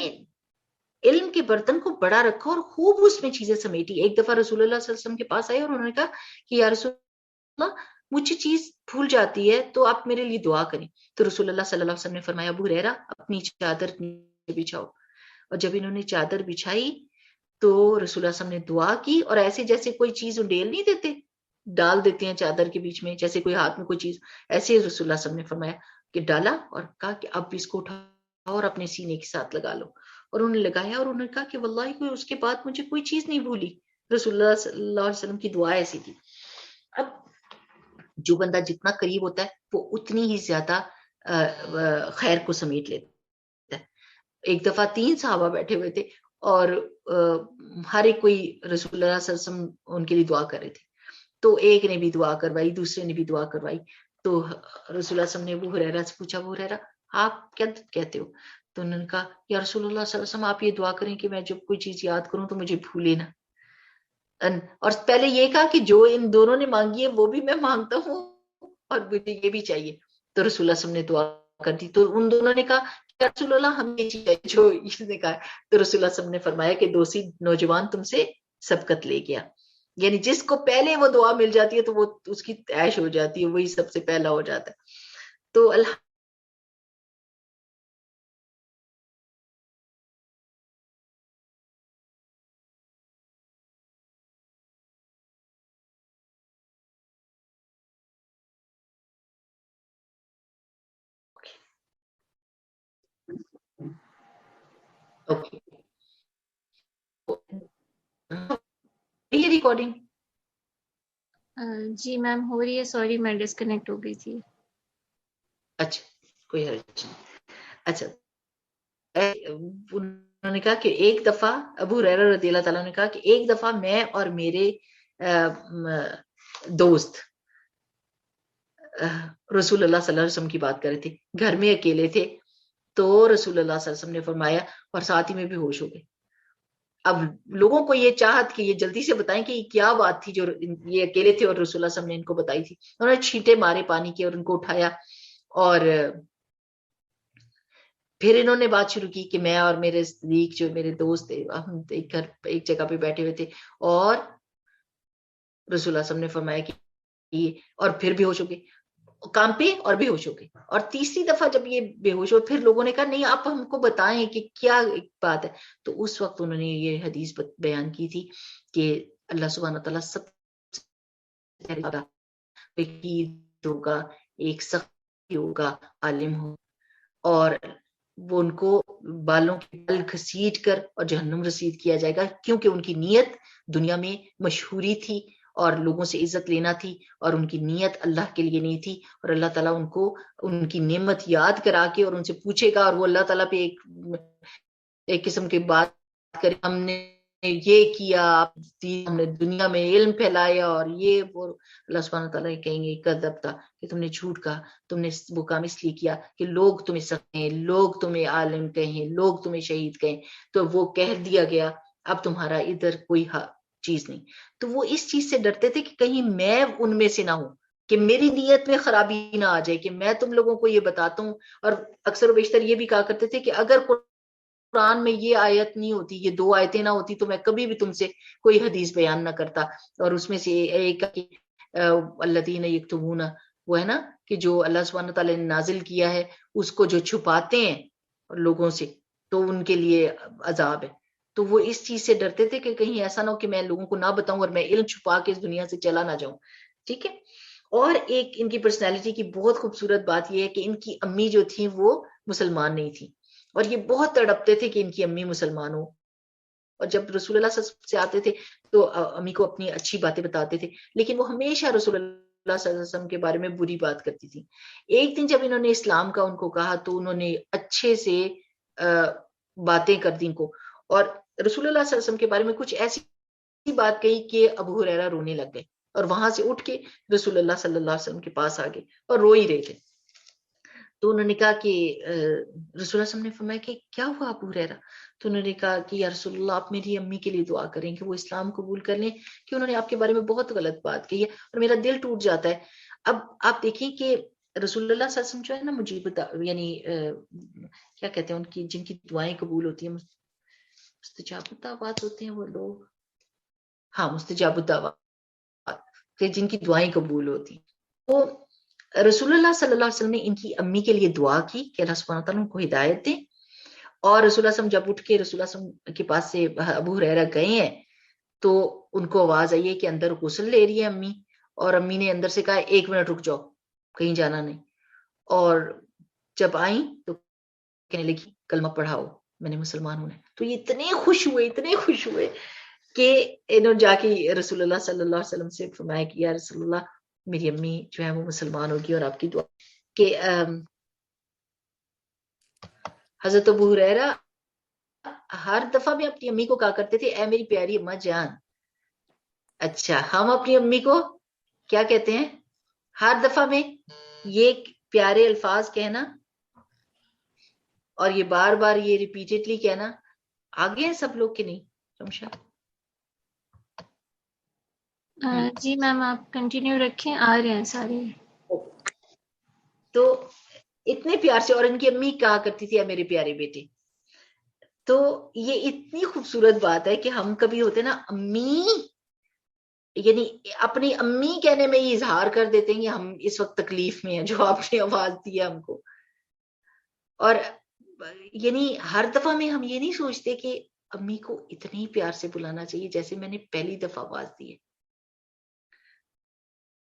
علم کے برتن کو بڑا رکھا اور خوب اس میں چیزیں سمیٹی. ایک دفعہ رسول اللہ صلی اللہ علیہ وسلم کے پاس آئے اور انہوں نے کہا کہ یا رسول اللہ مجھے چیز بھول جاتی ہے تو آپ میرے لیے دعا کریں. تو رسول اللہ صلی اللہ علیہ وسلم نے فرمایا ابو ہریرہ اپنی چادر بچھاؤ. اور جب انہوں نے چادر بچھائی تو رسول اللہ صلی اللہ علیہ وسلم نے دعا کی, اور ایسے جیسے کوئی چیز انڈیل نہیں دیتے, ڈال دیتے ہیں چادر کے بیچ میں, جیسے کوئی ہاتھ میں کوئی چیز, ایسے رسول اللہ صلی اللہ علیہ وسلم نے فرمایا کہ ڈالا اور کہا کہ اب اس کو اٹھاؤ اور اپنے سینے کے ساتھ لگا لو. اور انہوں نے لگایا اور انہوں نے کہا کہ واللہ کوئی اس کے بعد مجھے کوئی چیز نہیں بھولی. رسول اللہ صلی اللہ علیہ وسلم کی دعا ایسی تھی. اب جو بندہ جتنا قریب ہوتا ہے وہ اتنی ہی زیادہ خیر کو سمیٹ لیتا ہے. ایک دفعہ 3 صحابہ بیٹھے ہوئے تھے, اور ہر ایک کوئی رسول اللہ صلی اللہ علیہ وسلم ان کے لیے دعا کر رہے تھے. تو ایک نے بھی دعا کروائی, دوسرے نے بھی دعا کروائی. تو رسول اللہ صلی اللہ علیہ وسلم نے ابو ہریرہ سے پوچھا, ابو ہریرہ آپ کیا کہتے ہو؟ تو انہوں نے کہا یا رسول اللہ صلی اللہ علیہ وسلم آپ یہ دعا کریں کہ میں جب کوئی چیز یاد کروں تو مجھے بھولے نہ. اور پہلے یہ کہا کہ جو ان دونوں نے مانگی ہے وہ بھی میں مانگتا ہوں اور مجھے یہ بھی چاہیے. تو رسول اللہ صلی اللہ علیہ وسلم نے دعا کر دی. تو ان دونوں نے کہا کہ رسول اللہ ہم یہ چیز جو اس نے کہا. تو رسول اللہ صلی اللہ علیہ وسلم نے فرمایا کہ دوسری نوجوان تم سے سبقت لے گیا. یعنی جس کو پہلے وہ دعا مل جاتی ہے تو وہ اس کی عیش ہو جاتی ہے, وہی سب سے پہلا ہو جاتا ہے. تو اللہ اوکے یہ ریکارڈنگ جی میم ہو رہی ہے, سوری میں ڈسکنیکٹ ہو گئی تھی. اچھا کوئی حرج نہیں. اچھا انہوں نے کہا کہ ایک دفعہ ابو ہریرہ رضی اللہ تعالیٰ نے کہا کہ ایک دفعہ میں اور میرے دوست رسول اللہ صلی اللہ علیہ وسلم کی بات کر رہے تھے, گھر میں اکیلے تھے. تو رسول اللہ صلی اللہ علیہ وسلم نے فرمایا اور ساتھ ہی میں بھی ہوش ہو گئے. اب لوگوں کو یہ چاہت کہ یہ جلدی سے بتائیں کہ یہ کیا بات تھی جو یہ اکیلے تھے اور رسول اللہ صلی اللہ علیہ وسلم نے ان کو بتائی تھی. انہوں نے چھینٹے مارے پانی کے اور ان کو اٹھایا, اور پھر انہوں نے بات شروع کی کہ میں اور میرے صدیق جو میرے دوست تھے ہم ایک جگہ پہ بیٹھے ہوئے تھے, اور رسول اللہ صلی اللہ علیہ وسلم نے فرمایا کہ اور پھر بھی ہوش ہو گئے, کام پہ اور بے ہوش ہو گئے. اور تیسری دفعہ جب یہ بے ہوش ہو پھر لوگوں نے کہا نہیں آپ ہم کو بتائیں کہ کیا بات ہے. تو اس وقت انہوں نے یہ حدیث بیان کی تھی کہ اللہ سبحانہ تعالیٰ سب ہوگا, ایک سخت ہوگا, عالم ہو, اور وہ ان کو بالوں کے بال گھسیٹ کر اور جہنم رسید کیا جائے گا, کیونکہ ان کی نیت دنیا میں مشہوری تھی اور لوگوں سے عزت لینا تھی, اور ان کی نیت اللہ کے لیے نہیں تھی. اور اللہ تعالیٰ ان کو ان کی نعمت یاد کرا کے اور ان سے پوچھے گا, اور وہ اللہ تعالیٰ پہ ایک قسم کی بات کرے ہم نے یہ کیا, ہم نے دنیا میں علم پھیلایا, اور یہ وہ اللہ سبحانہ تعالیٰ کہیں گے کذب تھا کہ تم نے جھوٹ کہا, تم نے وہ کام اس لیے کیا کہ لوگ تمہیں سکیں, لوگ تمہیں عالم کہیں, لوگ تمہیں شہید کہیں. تو وہ کہہ دیا گیا اب تمہارا ادھر کوئی چیز نہیں. تو وہ اس چیز سے ڈرتے تھے کہ کہیں میں ان میں سے نہ ہوں, کہ میری نیت میں خرابی نہ آ جائے کہ میں تم لوگوں کو یہ بتاتا ہوں. اور اکثر و بیشتر یہ بھی کہا کرتے تھے کہ اگر قرآن میں یہ آیت نہیں ہوتی, یہ دو آیتیں نہ ہوتی, تو میں کبھی بھی تم سے کوئی حدیث بیان نہ کرتا. اور اس میں سے ایک الذین یکتمون, وہ ہے نا کہ جو اللہ سبحانہ تعالیٰ نے نازل کیا ہے اس کو جو چھپاتے ہیں لوگوں سے تو ان کے لیے عذاب ہے. تو وہ اس چیز سے ڈرتے تھے کہ کہیں ایسا نہ ہو کہ میں لوگوں کو نہ بتاؤں اور میں علم چھپا کے اس دنیا سے چلا نہ جاؤں. ٹھیک ہے. اور ایک ان کی پرسنالٹی کی بہت خوبصورت بات یہ ہے کہ ان کی امی جو تھی وہ مسلمان نہیں تھی, اور یہ بہت تڑپتے تھے کہ ان کی امی مسلمان ہو. اور جب رسول اللہ صلی اللہ علیہ وسلم سے آتے تھے تو امی کو اپنی اچھی باتیں بتاتے تھے, لیکن وہ ہمیشہ رسول اللہ صلی اللہ علیہ وسلم کے بارے میں بری بات کرتی تھی. ایک دن جب انہوں نے اسلام کا ان کو کہا تو انہوں نے اچھے سے باتیں کر دی ان کو, اور رسول اللہ صلی اللہ علیہ وسلم کے بارے میں کچھ ایسی بات کہی کہ ابو ہریرہ رونے لگ گئے, اور وہاں سے اٹھ کے رسول اللہ صلی اللہ علیہ وسلم کے پاس آ گئے اور رو ہی رہے تھے. تو انہوں نے کہا کہ رسول اللہ صلی اللہ علیہ وسلم نے فرمایا کہ کیا ہوا ابو ہریرہ؟ تو انہوں نے کہا کہ یا رسول اللہ آپ میری امی کے لیے دعا کریں کہ وہ اسلام قبول کر لیں, کہ انہوں نے آپ کے بارے میں بہت غلط بات کہی ہے اور میرا دل ٹوٹ جاتا ہے. اب آپ دیکھیں کہ رسول اللہ صلی اللہ علیہ وسلم جو ہے نا مجیب یعنی کیا کہتے ہیں ان کی جن کی دعائیں قبول ہوتی ہیں, مستجاب الدعوات ہوتے ہیں وہ لوگ, ہاں مستجاب الدعوات, کہ جن کی دعائیں قبول ہوتی ہیں. تو رسول اللہ صلی اللہ علیہ وسلم نے ان کی امی کے لیے دعا کی کہ اللہ سبحانہ تعالیٰ ان کو ہدایت دے. اور رسول اللہ صلی اللہ علیہ وسلم جب اٹھ کے رسول اللہ صلی اللہ علیہ وسلم کے پاس سے ابو ہریرہ گئے ہیں تو ان کو آواز آئی ہے کہ اندر غسل لے رہی ہے امی, اور امی نے اندر سے کہا 1 منٹ رک جاؤ کہیں جانا نہیں. اور جب آئیں تو کہنے لگی کلمہ پڑھاؤ میں نے مسلمان ہونا ہے. تو یہ اتنے خوش ہوئے کہ انہوں نے جا کے رسول اللہ صلی اللہ علیہ وسلم سے فرمایا کہ یا رسول اللہ میری امی جو ہے وہ مسلمان ہوگی اور آپ کی دعا. کہ حضرت ابو ہریرہ ہر دفعہ میں اپنی امی کو کہا کرتے تھے اے میری پیاری اماں جان. اچھا ہم اپنی امی کو کیا کہتے ہیں ہر دفعہ میں؟ یہ پیارے الفاظ کہنا اور یہ بار بار یہ ریپیٹڈلی کہنا آگے ہیں سب لوگ کے نہیں؟ رمشا جی میم آپ کنٹینیو رکھیں، آ رہے ہیں سارے. تو اتنے پیار سے، اور ان کی امی کہا کرتی تھی اے میرے پیارے بیٹے. تو یہ اتنی خوبصورت بات ہے کہ ہم کبھی ہوتے نا امی، یعنی اپنی امی کہنے میں یہ اظہار کر دیتے ہیں کہ ہم اس وقت تکلیف میں ہیں جو آپ نے آواز دی ہے ہم کو. اور یعنی ہر دفعہ میں ہم یہ نہیں سوچتے کہ امی کو اتنے ہی پیار سے بلانا چاہیے جیسے میں نے پہلی دفعہ آواز دی ہے.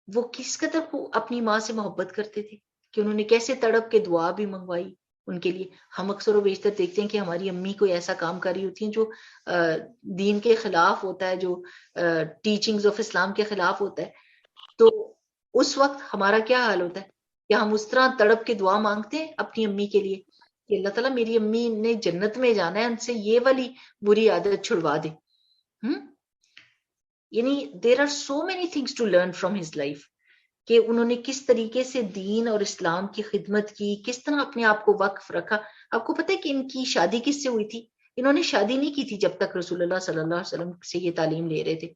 وہ کس قدر اپنی ماں سے محبت کرتے تھے کہ انہوں نے کیسے تڑپ کے دعا بھی منگوائی ان کے لیے. ہم اکثر و بیشتر دیکھتے ہیں کہ ہماری امی کوئی ایسا کام کر رہی ہوتی ہیں جو دین کے خلاف ہوتا ہے، جو ٹیچنگز آف اسلام کے خلاف ہوتا ہے. تو اس وقت ہمارا کیا حال ہوتا ہے کہ ہم اس طرح تڑپ کے دعا مانگتے ہیں اپنی امی کے لیے کہ اللہ تعالیٰ میری امی نے جنت میں جانا ہے، ان سے یہ والی بری عادت چھڑوا دے. یعنی there are so many things to learn from his life کہ انہوں نے کس طریقے سے دین اور اسلام کی خدمت کی، کس طرح اپنے آپ کو وقف رکھا. آپ کو پتہ ہے کہ ان کی شادی کس سے ہوئی تھی؟ انہوں نے شادی نہیں کی تھی جب تک رسول اللہ صلی اللہ علیہ وسلم سے یہ تعلیم لے رہے تھے،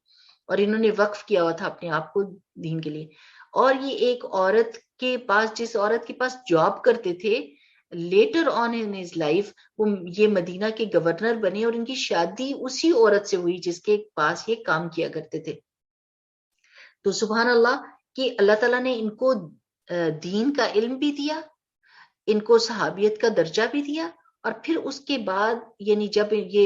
اور انہوں نے وقف کیا ہوا تھا اپنے آپ کو دین کے لیے. اور یہ ایک عورت کے پاس، جس عورت کے پاس جاب کرتے تھے، later on in his life وہ یہ مدینہ کے گورنر بنے، اور ان کی شادی اسی عورت سے ہوئی جس کے پاس یہ کام کیا کرتے تھے. تو سبحان اللہ کہ اللہ تعالیٰ نے ان کو دین کا علم بھی دیا، ان کو صحابیت کا درجہ بھی دیا، اور پھر اس کے بعد یعنی جب یہ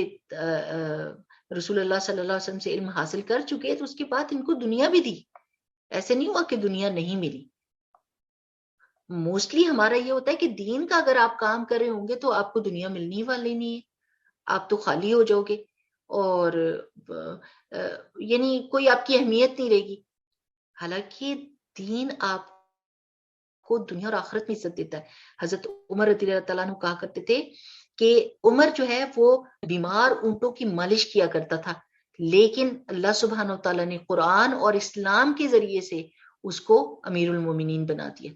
رسول اللہ صلی اللہ علیہ وسلم سے علم حاصل کر چکے تو اس کے بعد ان کو دنیا بھی دی. ایسے نہیں ہوا کہ دنیا نہیں ملی. موسٹلی ہمارا یہ ہوتا ہے کہ دین کا اگر آپ کام کر رہے ہوں گے تو آپ کو دنیا ملنی والی نہیں ہے، آپ تو خالی ہو جاؤ گے اور یعنی کوئی آپ کی اہمیت نہیں رہے گی. حالانکہ دین آپ کو دنیا اور آخرت میں عزت دیتا ہے. حضرت عمر رضی اللہ تعالیٰ عنہ کہا کرتے تھے کہ عمر جو ہے وہ بیمار اونٹوں کی مالش کیا کرتا تھا، لیکن اللہ سبحانہ و تعالیٰ نے قرآن اور اسلام کے ذریعے سے اس کو امیر المومنین بنا دیا.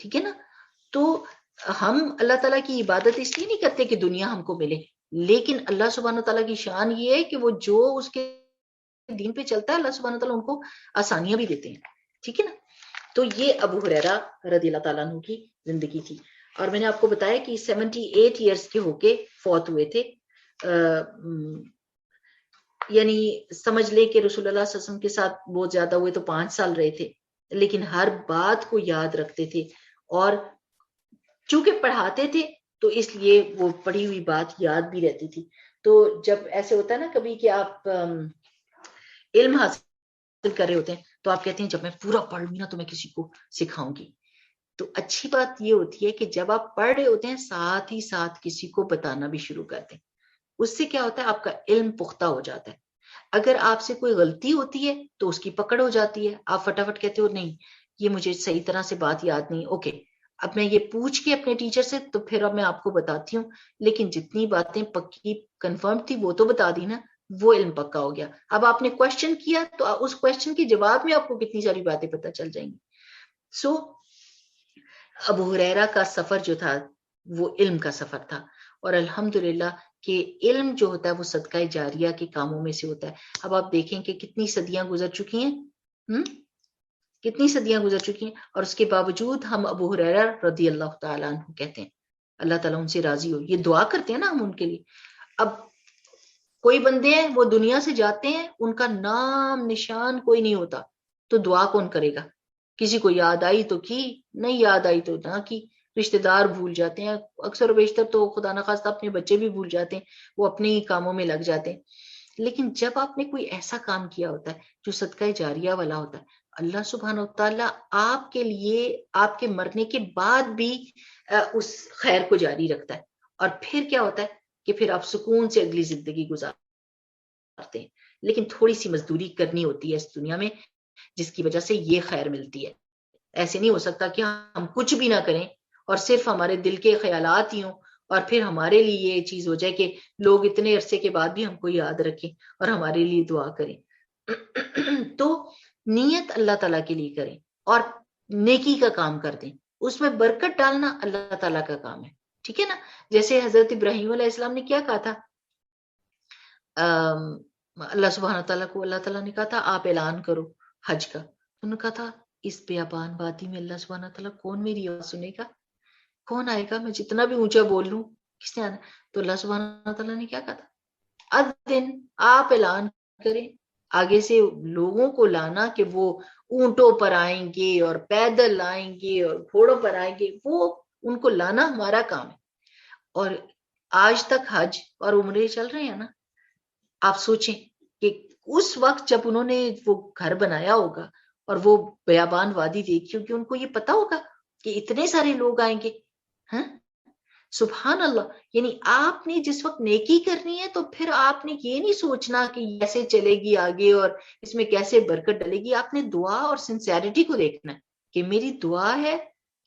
ٹھیک ہے نا؟ تو ہم اللہ تعالیٰ کی عبادت اس لیے نہیں کرتے کہ دنیا ہم کو ملے، لیکن اللہ سبحانہ و تعالیٰ کی شان یہ ہے کہ وہ جو اس کے دین پہ چلتا ہے اللہ سبحانہ و تعالیٰ ان کو آسانیاں بھی دیتے ہیں. ٹھیک ہے نا؟ تو یہ ابو ہریرہ رضی اللہ تعالیٰ عنہ کی زندگی تھی. اور میں نے آپ کو بتایا کہ 78 ایئرس کے ہو کے فوت ہوئے تھے. یعنی سمجھ لے کہ رسول اللہ صلی اللہ علیہ وسلم کے ساتھ بہت زیادہ ہوئے تو 5 سال رہے تھے، لیکن ہر بات کو یاد رکھتے تھے، اور چونکہ پڑھاتے تھے تو اس لیے وہ پڑھی ہوئی بات یاد بھی رہتی تھی. تو جب ایسے ہوتا ہے نا کبھی کہ آپ علم حاصل کر رہے ہوتے ہیں تو آپ کہتے ہیں جب میں پورا پڑھ لوں نا تو میں کسی کو سکھاؤں گی. تو اچھی بات یہ ہوتی ہے کہ جب آپ پڑھ رہے ہوتے ہیں ساتھ ہی ساتھ کسی کو بتانا بھی شروع کر دیں. اس سے کیا ہوتا ہے آپ کا علم پختہ ہو جاتا ہے. اگر آپ سے کوئی غلطی ہوتی ہے تو اس کی پکڑ ہو جاتی ہے، آپ فٹافٹ کہتے ہو نہیں یہ مجھے صحیح طرح سے بات یاد نہیں، اوکے اب میں یہ پوچھ کے اپنے ٹیچر سے تو پھر اب میں آپ کو بتاتی ہوں. لیکن جتنی باتیں پکی کنفرم تھی وہ تو بتا دی نا، وہ علم پکا ہو گیا. اب آپ نے کوشچن کیا تو اس کوشچن کے جواب میں آپ کو کتنی ساری باتیں پتہ چل جائیں گی. سو ابو ہریرہ کا سفر جو تھا وہ علم کا سفر تھا، اور الحمدللہ کہ علم جو ہوتا ہے وہ صدقہ جاریہ کے کاموں میں سے ہوتا ہے. اب آپ دیکھیں کہ کتنی صدیاں گزر چکی ہیں، کتنی صدیاں گزر چکی ہیں، اور اس کے باوجود ہم ابو ہریرہ رضی اللہ تعالیٰ عنہ کہتے ہیں. اللہ تعالیٰ ان سے راضی ہو، یہ دعا کرتے ہیں نا ہم ان کے لیے. اب کوئی بندے ہیں وہ دنیا سے جاتے ہیں ان کا نام نشان کوئی نہیں ہوتا، تو دعا کون کرے گا؟ کسی کو یاد آئی تو کی، نہیں یاد آئی تو نہ کی. رشتہ دار بھول جاتے ہیں، اکثر و بیشتر تو خدا نخواستہ اپنے بچے بھی بھول جاتے ہیں، وہ اپنے ہی کاموں میں لگ جاتے ہیں. لیکن جب آپ نے کوئی ایسا کام کیا ہوتا ہے جو صدقہ جاریہ والا ہوتا ہے، اللہ سبحانہ وتعالی آپ کے لیے آپ کے مرنے کے بعد بھی اس خیر کو جاری رکھتا ہے. اور پھر کیا ہوتا ہے کہ پھر آپ سکون سے اگلی زندگی گزارتے ہیں. لیکن تھوڑی سی مزدوری کرنی ہوتی ہے اس دنیا میں جس کی وجہ سے یہ خیر ملتی ہے. ایسے نہیں ہو سکتا کہ ہم کچھ بھی نہ کریں اور صرف ہمارے دل کے خیالات ہی ہوں اور پھر ہمارے لیے یہ چیز ہو جائے کہ لوگ اتنے عرصے کے بعد بھی ہم کو یاد رکھیں اور ہمارے لیے دعا کریں. تو نیت اللہ تعالیٰ کے لیے کریں اور نیکی کا کام کر دیں. اس میں برکت ڈالنا اللہ تعالیٰ کا کام ہے. ٹھیک ہے نا. جیسے حضرت ابراہیم علیہ السلام نے کیا کہا تھا, اللہ سبحانہ تعالیٰ کو اللہ تعالیٰ نے کہا تھا آپ اعلان کرو حج کا. انہوں نے کہا تھا اس بیابان وادی میں اللہ سبحانہ تعالیٰ کون میری آواز سنے گا, کون آئے گا, میں جتنا بھی اونچا بول لوں کس نے آنا. تو اللہ سبحانہ تعالیٰ نے کیا کہا تھا, اذن, آپ اعلان کریں, آگے سے لوگوں کو لانا کہ وہ اونٹوں پر آئیں گے اور پیدل آئیں گے اور گھوڑوں پر آئیں گے, وہ ان کو لانا ہمارا کام ہے. اور آج تک حج اور عمرے چل رہے ہیں نا. آپ سوچیں کہ اس وقت جب انہوں نے وہ گھر بنایا ہوگا اور وہ بیابان وادی دیکھی ہوگی, ان کو یہ پتا ہوگا کہ اتنے سارے لوگ آئیں گے. ہاں سبحان اللہ. یعنی آپ نے جس وقت نیکی کرنی ہے تو پھر آپ نے یہ نہیں سوچنا کہ ایسے چلے گی آگے اور اس میں کیسے برکت ڈلے گی. آپ نے دعا اور سنسیریٹی کو دیکھنا ہے کہ میری دعا ہے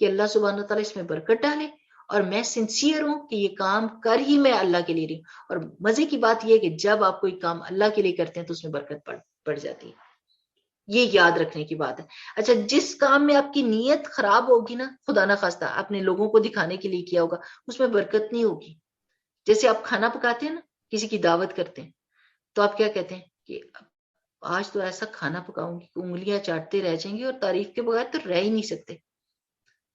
کہ اللہ سبحانہ تعالیٰ اس میں برکت ڈالے اور میں سنسیئر ہوں کہ یہ کام کر ہی میں اللہ کے لیے رہی ہوں. اور مزے کی بات یہ ہے کہ جب آپ کوئی کام اللہ کے لیے کرتے ہیں تو اس میں برکت پڑ جاتی ہے. یہ یاد رکھنے کی بات ہے. اچھا, جس کام میں آپ کی نیت خراب ہوگی نا, خدا نہ خواستہ آپ نے لوگوں کو دکھانے کے لیے کیا ہوگا, اس میں برکت نہیں ہوگی. جیسے آپ کھانا پکاتے ہیں نا, کسی کی دعوت کرتے ہیں تو آپ کیا کہتے ہیں کہ آج تو ایسا کھانا پکاؤں گی کہ انگلیاں چاٹتے رہ جائیں گے اور تعریف کے بغیر تو رہ ہی نہیں سکتے.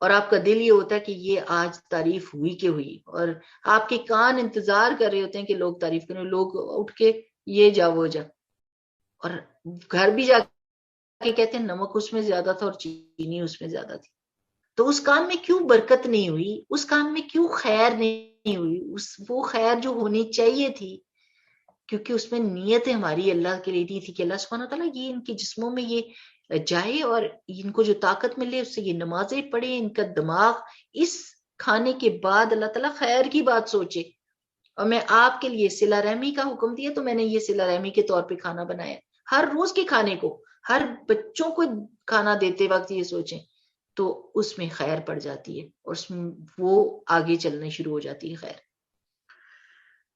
اور آپ کا دل یہ ہوتا ہے کہ یہ آج تعریف ہوئی کہ ہوئی, اور آپ کے کان انتظار کر رہے ہوتے ہیں کہ لوگ تعریف کریں. لوگ اٹھ کے یہ جا وہ جا, اور گھر بھی جا کے کہتے ہیں نمک اس میں زیادہ تھا اور چینی اس میں زیادہ تھی. تو اس کام میں کیوں برکت نہیں ہوئی, اس کام میں کیوں خیر نہیں ہوئی, وہ خیر جو ہونی چاہیے تھی, کیونکہ اس میں نیت ہماری اللہ کے لیے نہیں تھی کہ اللہ سبحانہ تعالیٰ یہ ان کے جسموں میں یہ جائے اور ان کو جو طاقت ملے اس سے یہ نمازیں پڑھیں, ان کا دماغ اس کھانے کے بعد اللہ تعالیٰ خیر کی بات سوچے. اور میں آپ کے لیے صلہ رحمی کا حکم دیا تو میں نے یہ صلہ رحمی کے طور پہ کھانا بنایا. ہر روز کے کھانے کو, ہر بچوں کو کھانا دیتے وقت یہ سوچیں تو اس میں خیر پڑ جاتی ہے اور اس میں وہ آگے چلنے شروع ہو جاتی ہے خیر.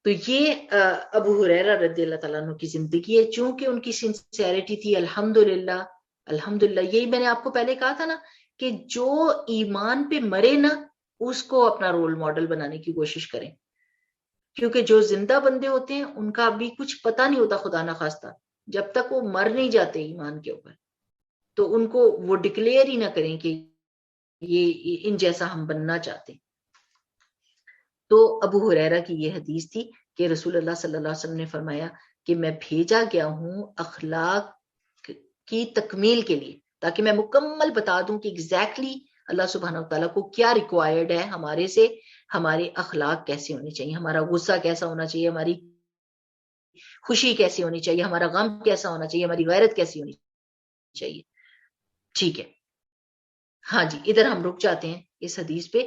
تو یہ ابو ہریرہ رضی اللہ تعالیٰ عنہ کی زندگی ہے. چونکہ ان کی سنسیریٹی تھی, الحمدللہ الحمدللہ. یہی میں نے آپ کو پہلے کہا تھا نا کہ جو ایمان پہ مرے نا اس کو اپنا رول ماڈل بنانے کی کوشش کریں, کیونکہ جو زندہ بندے ہوتے ہیں ان کا ابھی کچھ پتہ نہیں ہوتا خدا نہ خواستہ, جب تک وہ مر نہیں جاتے ایمان کے اوپر تو ان کو وہ ڈکلیئر ہی نہ کریں کہ یہ ان جیسا ہم بننا چاہتے. تو ابو ہریرہ کی یہ حدیث تھی کہ رسول اللہ صلی اللہ علیہ وسلم نے فرمایا کہ میں بھیجا گیا ہوں اخلاق کی تکمیل کے لیے, تاکہ میں مکمل بتا دوں کہ ایگزیکٹلی اللہ سبحانہ وتعالیٰ کو کیا ریکوائرڈ ہے ہمارے سے, ہمارے اخلاق کیسے ہونے چاہیے, ہمارا غصہ کیسا ہونا چاہیے, ہماری خوشی کیسی ہونی چاہیے, ہمارا غم کیسا ہونا چاہیے, ہماری غیرت کیسی ہونی چاہیے. ٹھیک ہے, ہاں جی, ادھر ہم رک جاتے ہیں اس حدیث پہ.